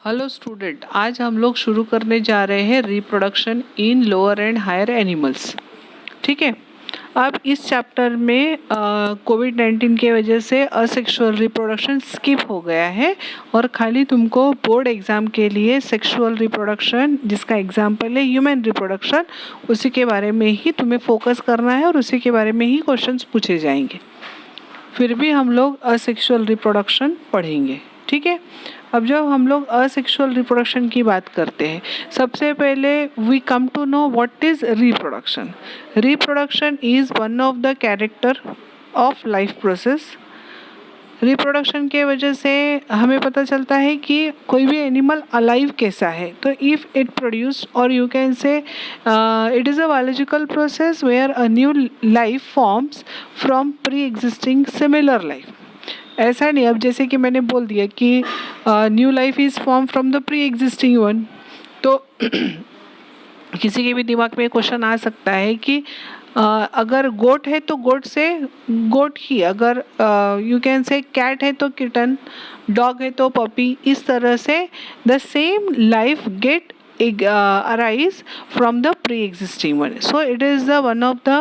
Hello student, आज हम लोग शुरू करने जा रहे हैं reproduction in lower and higher animals. ठीक है। अब इस चैप्टर में कोविड-19 की वजह से असेक्सुअल रिप्रोडक्शन स्किप हो गया है और खाली तुमको बोर्ड एग्जाम के लिए सेक्सुअल रिप्रोडक्शन, जिसका एग्जाम्पल है ह्यूमन रिप्रोडक्शन, उसी के बारे में ही तुम्हें फोकस करना है और उसी के बारे में ही क्वेश्चंस पूछे जाएंगे। फिर भी हम लोग असेक्सुअल रिप्रोडक्शन पढ़ेंगे। ठीक है। अब जब हम लोग असेक्सुअल रिप्रोडक्शन की बात करते हैं, सबसे पहले we come to know what is reproduction. Reproduction is one of the character of life process. Reproduction के वजह से हमें पता चलता है कि कोई भी एनिमल अलाइव कैसा है। तो if it produce or you can say it is a biological process where a new life forms from pre existing similar life. ऐसा नहीं, अब जैसे कि मैंने बोल दिया कि new life is form from the pre existing one, तो किसी के भी दिमाग में क्वेश्चन आ सकता है कि अगर गोट है तो गोट से गोट ही, अगर यू कैन से कैट है तो किटन, डॉग है तो पपी, इस तरह से the same life gate arise from the pre-existing one. So it is the one of the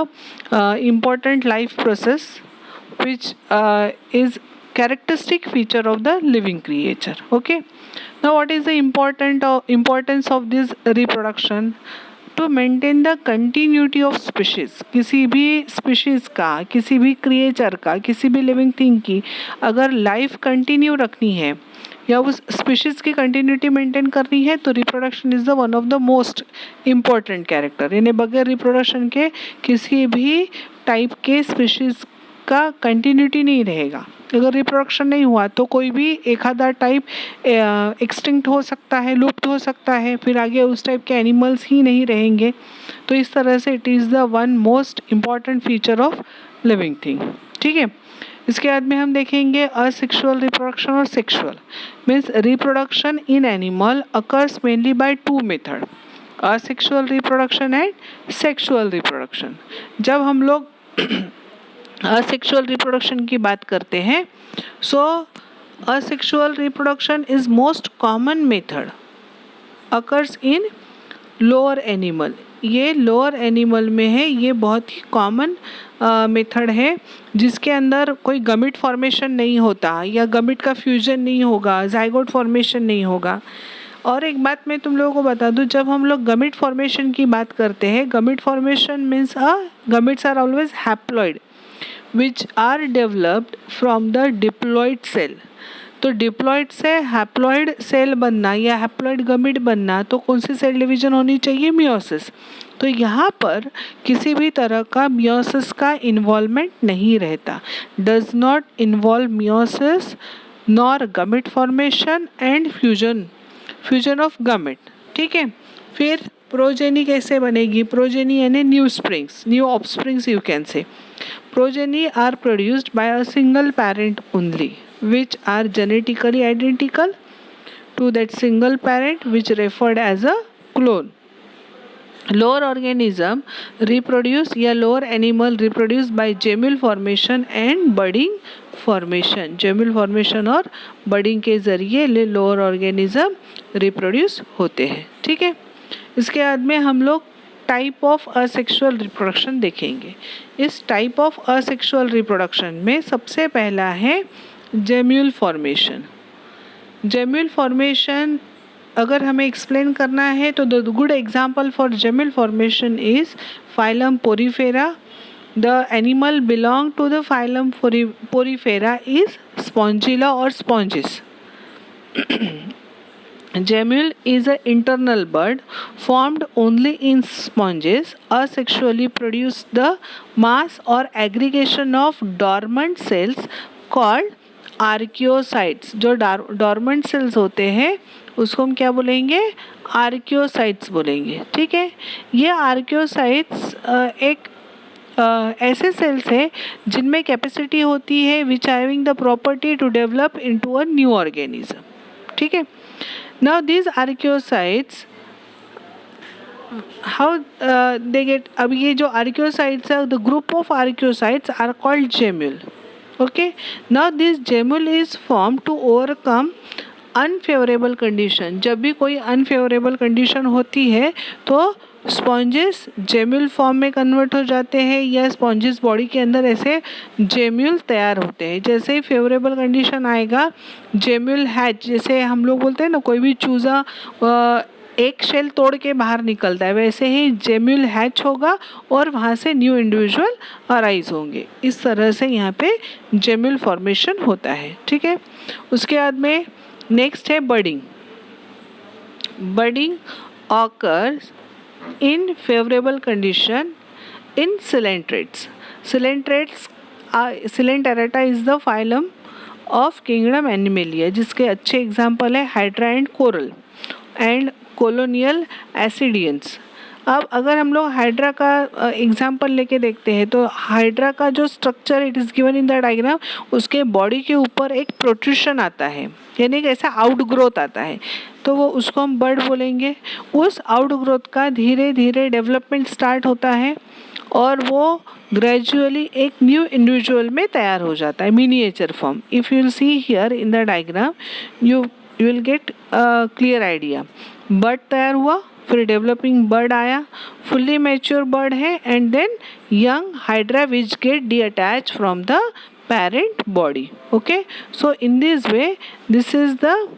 important life process which is characteristic feature of the living creature. Okay. Now what is the importance of this reproduction? To maintain the continuity of species. किसी भी species का, किसी भी creature का, किसी भी living thing की अगर life continue रखनी है या उस species की continuity maintain करनी है तो reproduction is the one of the most important character. यानी बगैर reproduction के किसी भी type के species का कंटिन्यूटी नहीं रहेगा। अगर रिप्रोडक्शन नहीं हुआ तो कोई भी एक आधा टाइप एक्सटिंक्ट हो सकता है, लुप्त हो सकता है, फिर आगे उस टाइप के एनिमल्स ही नहीं रहेंगे। तो इस तरह से it is the one most important feature of living thing. ठीक है। इसके बाद में हम देखेंगे असेक्सुअल रिप्रोडक्शन और sexual. Means reproduction in animal occurs mainly by two method, asexual reproduction and sexual reproduction. जब हम लोग असेक्सुअल रिप्रोडक्शन की बात करते हैं, so asexual reproduction is most common method occurs in lower animal. ये लोअर एनिमल में है, ये बहुत ही कॉमन मेथड है जिसके अंदर कोई गमिट फॉर्मेशन नहीं होता या गमिट का फ्यूजन नहीं होगा, जाइगोट फॉर्मेशन नहीं होगा। और एक बात मैं तुम लोगों को बता दूं, जब हम लोग गमिट फॉर्मेशन की बात करते हैं, gamete formation means gametes are always haploid which are developed from the diploid cell. तो डिप्लॉइड से हैप्लॉइड सेल बनना या हैप्लॉइड गमिट बनना, तो कौन सी सेल डिवीजन होनी चाहिए? मियोसिस। तो यहाँ पर किसी भी तरह का मियोसिस का इन्वॉल्वमेंट नहीं रहता, does not involve meiosis nor गमिट formation and fusion of गमिट। ठीक है। फिर प्रोजेनी कैसे बनेगी? प्रोजेनी यानी new springs, new offsprings you can से। Progeny are produced by a single parent only, which are genetically identical to that single parent, which referred as a clone. Lower organism reproduce या lower animal reproduce by gemule formation and budding formation. gemule formation और budding के जरिए lower organism reproduce होते हैं। ठीक है। इसके बाद में हम लोग टाइप ऑफ असेक्सुअल रिप्रोडक्शन देखेंगे। इस टाइप ऑफ असेक्सुअल रिप्रोडक्शन में सबसे पहला है जेम्यूल फॉर्मेशन। जेम्यूल फॉर्मेशन अगर हमें एक्सप्लेन करना है तो the good example for gemmule formation is phylum Porifera. The animal belong to the phylum Porifera is Spongilla और sponges. Gemule is an internal bud formed only in sponges. Asexually produce the mass or aggregation of dormant cells called archaeocytes. जो dormant cells होते हैं उसको हम क्या बोलेंगे? Archaeocytes बोलेंगे। ठीक है। ये आर्कियोसाइट्स एक ऐसे सेल्स है जिनमें कैपेसिटी होती है which having the property to develop into a new organism. ठीक है। Now these archaeocytes, how they get, अब ये जो archaeocytes है, the group of archaeocytes are called gemule. Okay. Now this gemule is formed to overcome unfavourable condition, जब भी कोई unfavourable condition होती है तो स्पॉन्जेस जेम्यूल फॉर्म में कन्वर्ट हो जाते हैं या स्पॉन्जेस बॉडी के अंदर ऐसे जेम्यूल तैयार होते हैं। जैसे ही फेवरेबल कंडीशन आएगा, जेम्यूल हैच, जैसे हम लोग बोलते हैं ना कोई भी चूज़ा एक शेल तोड़ के बाहर निकलता है, वैसे ही जेम्यूल हैच होगा और वहाँ से न्यू इंडिविजुअल अराइज होंगे। इस तरह से यहाँ पे जेम्यूल फॉर्मेशन होता है। ठीक है, उसके बाद में नेक्स्ट है budding. Budding occurs in favorable condition in coelenterate. Coelenterata is the phylum of kingdom Animalia, जिसके अच्छे एग्जाम्पल है hydra and coral and colonial ascidians. अब अगर हम लोग हाइड्रा का एग्जाम्पल लेके देखते हैं तो हाइड्रा का जो structure it is given in the diagram, उसके बॉडी के ऊपर एक प्रोट्रूशन आता है, यानी कि ऐसा आउटग्रोथ आता है, तो वो उसको हम बर्ड बोलेंगे। उस आउटग्रोथ का धीरे धीरे डेवलपमेंट स्टार्ट होता है और वो ग्रेजुअली एक न्यू इंडिविजुअल में तैयार हो जाता है, miniature form. If you will see here in the diagram you will get clear idea. Bird तैयार हुआ, फिर डेवलपिंग बर्ड आया, फुल्ली मैच्योर बर्ड है, and then young hydra which get detach from the parent body. Okay, so in this way this is the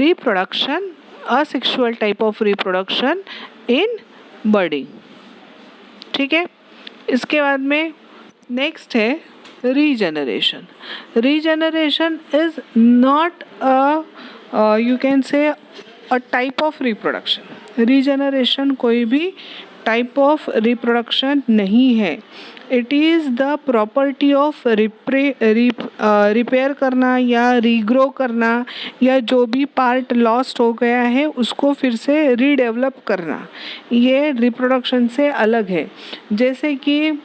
reproduction, asexual type of reproduction in budding. ठीक है, इसके बाद में next है regeneration. Regeneration is not you can say a type of reproduction. Regeneration कोई भी type of reproduction नहीं है. It is the property of repair करना या रीग्रो करना या जो भी पार्ट लॉस्ट हो गया है उसको फिर से रीडेवलप करना, ये रिप्रोडक्शन से अलग है. जैसे कि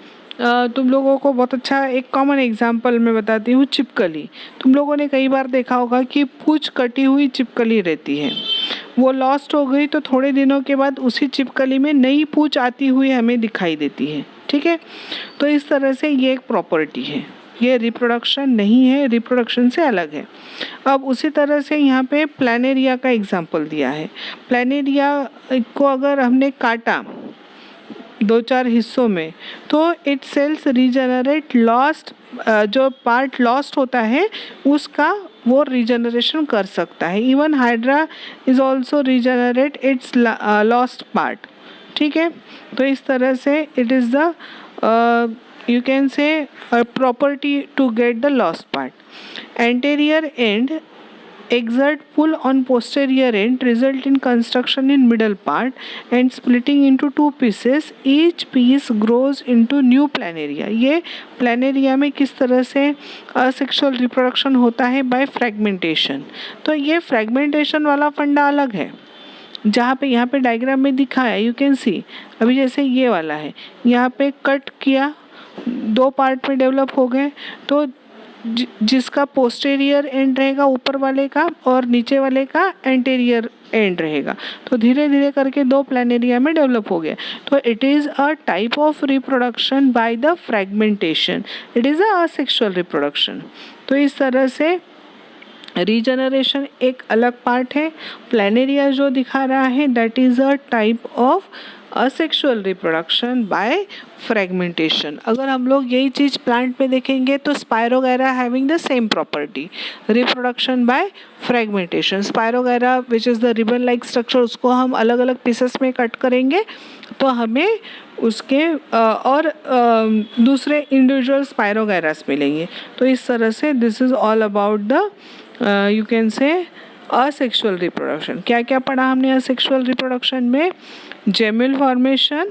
तुम लोगों को बहुत अच्छा एक कॉमन एग्जांपल मैं बताती हूँ, छिपकली. तुम लोगों ने कई बार देखा होगा कि पूंछ कटी हुई छिपकली रहती है, वो लॉस्ट हो गई तो थोड़े दिनों के बाद उसी छिपकली में नई पूंछ आती हुई हमें दिखाई देती है. ठीक है, तो इस तरह से ये एक प्रॉपर्टी है, ये रिप्रोडक्शन नहीं है, रिप्रोडक्शन से अलग है. अब उसी तरह से यहाँ पे प्लानेरिया का एग्जांपल दिया है. प्लानेरिया को अगर हमने काटा 2-4 हिस्सों में तो इट सेल्स रीजनरेट लॉस्ट, जो पार्ट लॉस्ट होता है उसका वो रीजनरेशन कर सकता है. Even Hydra is also regenerate its lost part. ठीक है, तो इस तरह से it is the you can say property to get the lost part. Anterior and exert pull on posterior end result in construction in middle part and splitting into 2 pieces. Each piece grows into new planaria. ये planaria में किस तरह से asexual reproduction होता है by fragmentation. तो ये fragmentation वाला फंडा अलग है, जहाँ पे यहाँ पे डायग्राम में दिखाया यू कैन सी. अभी जैसे ये वाला है, यहाँ पे कट किया, 2 पार्ट में डेवलप हो गए, तो जिसका पोस्टेरियर एंड रहेगा ऊपर वाले का और नीचे वाले का एंटेरियर एंड रहेगा, तो धीरे धीरे करके 2 प्लानेरिया में डेवलप हो गया. तो it is a type of reproduction by the fragmentation. It is a asexual reproduction. तो इस तरह से रीजनरेशन एक अलग पार्ट है. प्लानेरिया जो दिखा रहा है that is a type of asexual reproduction by fragmentation. अगर हम लोग यही चीज़ प्लांट में देखेंगे तो spirogyra having the same property, reproduction by fragmentation. Spirogyra which is the ribbon like structure, उसको हम अलग अलग पीसेस में कट करेंगे तो हमें उसके और दूसरे इंडिविजुअल स्पायरोगैरास मिलेंगे. तो इस तरह से this is all about the you can say asexual reproduction. क्या क्या पढ़ा हमने असेक्सुअल रिप्रोडक्शन में? जेम्यूल फॉर्मेशन,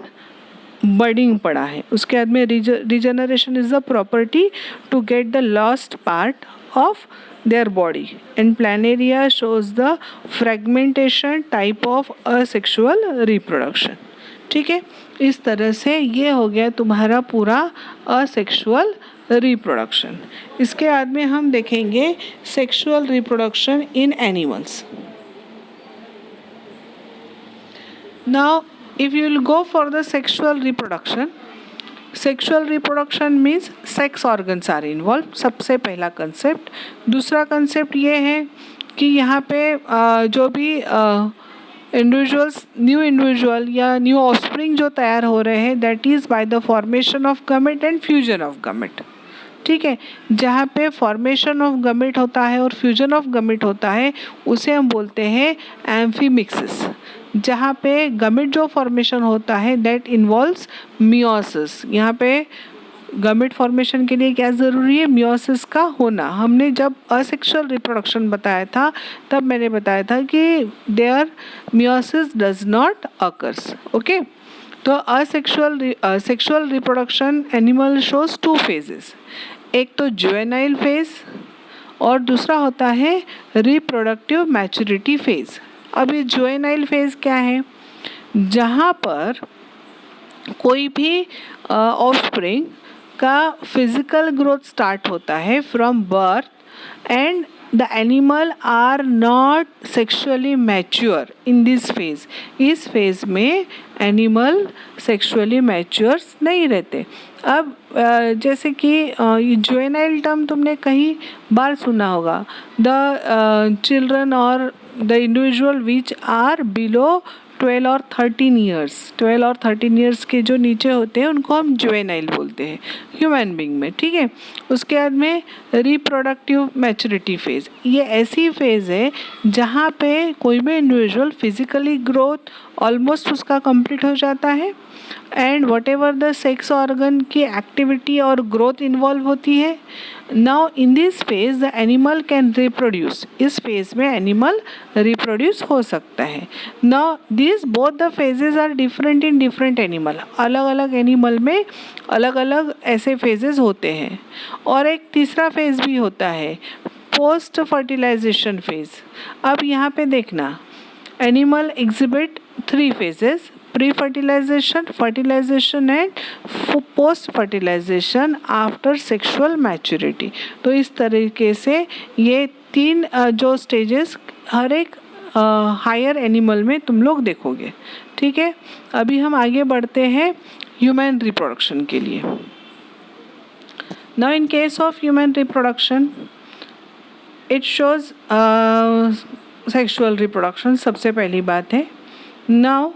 बडिंग पढ़ा है. उसके बाद में regeneration is the property to get the lost part of their body and Planaria shows the fragmentation type of asexual reproduction. ठीक है, इस तरह से ये हो गया तुम्हारा पूरा असेक्सुअल रिप्रोडक्शन. इसके बाद में हम देखेंगे sexual reproduction in animals. Now, if you will go for the sexual reproduction means sex organs are involved. सबसे पहला कंसेप्ट. दूसरा कंसेप्ट ये है कि यहाँ पे जो भी इंडिविजुअल्स, न्यू इंडिविजुअल या न्यू ऑफस्प्रिंग जो तैयार हो रहे हैं, that is by the formation of gamete and fusion of gamete. ठीक है, जहाँ पे फॉर्मेशन ऑफ गमेट होता है और फ्यूजन ऑफ गमेट होता है उसे हम बोलते हैं एम्फीमिक्सिस। जहाँ पे गमेट जो फॉर्मेशन होता है दैट इन्वॉल्व्स मियोसिस। यहाँ पे गमेट फॉर्मेशन के लिए क्या ज़रूरी है? मियोसिस का होना। हमने जब असेक्सुअल रिप्रोडक्शन बताया था तब मैंने बताया था कि there meiosis does not occurs. Okay, तो sexual reproduction animal shows two phases, एक तो जुवेनाइल फेज और दूसरा होता है रिप्रोडक्टिव मैच्योरिटी फेज। अब ये जुवेनाइल फेज क्या है? जहाँ पर कोई भी ऑफस्प्रिंग का फिजिकल ग्रोथ स्टार्ट होता है from birth and the animal are not sexually mature in this phase. इस फेज में एनिमल सेक्सुअली मैच्योर्स नहीं रहते। अब जैसे कि जुवेनाइल टर्म तुमने कहीं बार सुना होगा, the children or the individual which are below 12 or 13 years, 12 or 13 years के जो नीचे होते हैं उनको हम जुवेनाइल बोलते हैं ह्यूमन बींग में। ठीक है, उसके बाद में रिप्रोडक्टिव मैच्योरिटी फेज। ये ऐसी फेज है जहाँ पे कोई भी इंडिविजुअल फिजिकली ग्रोथ ऑलमोस्ट उसका कंप्लीट हो जाता है and whatever the sex organ की एक्टिविटी और ग्रोथ इन्वॉल्व होती है। Now in this phase the animal can reproduce. इस फेज में एनिमल रिप्रोड्यूस हो सकता है। Now this both the phases are different in different animal. अलग अलग एनिमल में अलग अलग ऐसे फेजेस होते हैं। और एक तीसरा फेज भी होता है, पोस्ट फर्टिलाइजेशन फेज। अब यहाँ पे देखना, animal exhibit 3 phases: pre-fertilization, fertilization and post-fertilization after sexual maturity। तो इस तरीके से ये 3 जो स्टेजेस हर एक हायर एनिमल में तुम लोग देखोगे। ठीक है, अभी हम आगे बढ़ते हैं ह्यूमन रिप्रोडक्शन के लिए। Now in case of human reproduction it shows sexual reproduction सबसे पहली बात है। Now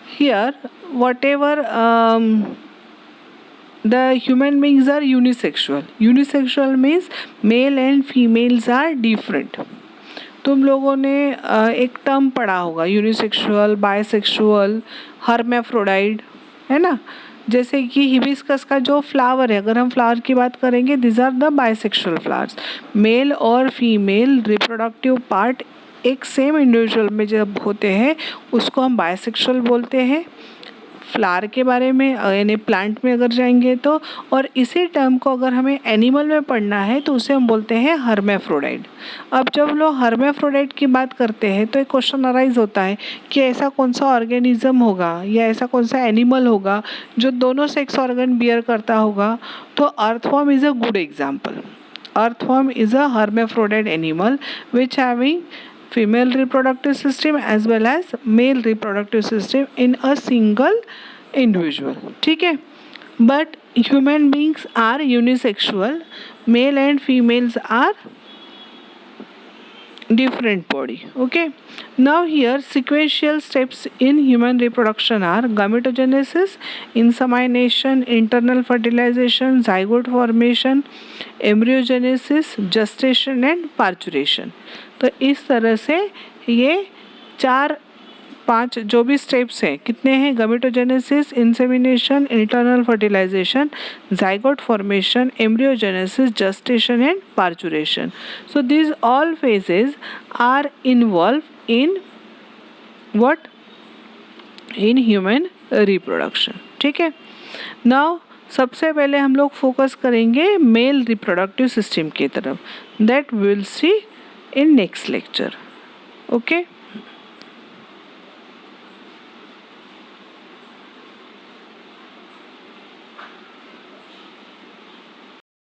here whatever the human beings are unisexual. Unisexual means male and females are different. तुम लोगों ने एक टर्म पढ़ा होगा, यूनिसेक्सुअल, बायसेक्सुअल, हर्मेफ्रोडाइट, है ना। जैसे कि हिबिस्कस का जो फ्लावर है, अगर हम फ्लावर की बात करेंगे, this are the bisexual flowers. Male और फीमेल रिप्रोडक्टिव पार्ट एक सेम इंडिविजुअल में जब होते हैं उसको हम बायसेक्सुअल बोलते हैं। फ्लावर के बारे में यानी प्लांट में अगर जाएंगे तो, और इसी टर्म को अगर हमें एनिमल में पढ़ना है तो उसे हम बोलते हैं हर्मेफ्रोडाइट। अब जब लोग हर्मेफ्रोडाइट की बात करते हैं तो एक क्वेश्चन अराइज होता है कि ऐसा कौन सा ऑर्गेनिज्म होगा या ऐसा कौन सा एनिमल होगा जो दोनों सेक्स ऑर्गन बियर करता होगा। तो earthworm is a good example. Earthworm is a hermaphrodite animal which having female reproductive system as well as male reproductive system in a single individual। ठीक है, but human beings are unisexual, male and females are different body। Okay, now here sequential steps in human reproduction are gametogenesis, insemination, internal fertilization, zygote formation, embryogenesis, gestation and parturition। तो इस तरह से ये 4-5 जो भी steps हैं, कितने हैं? Gametogenesis, insemination, internal fertilisation, zygote formation, embryogenesis, gestation and parturition। So these all phases are involved in what? In human reproduction। ठीक है, नाउ सबसे पहले हम लोग फोकस करेंगे मेल रिप्रोडक्टिव सिस्टम की तरफ। That will see in next lecture। Okay।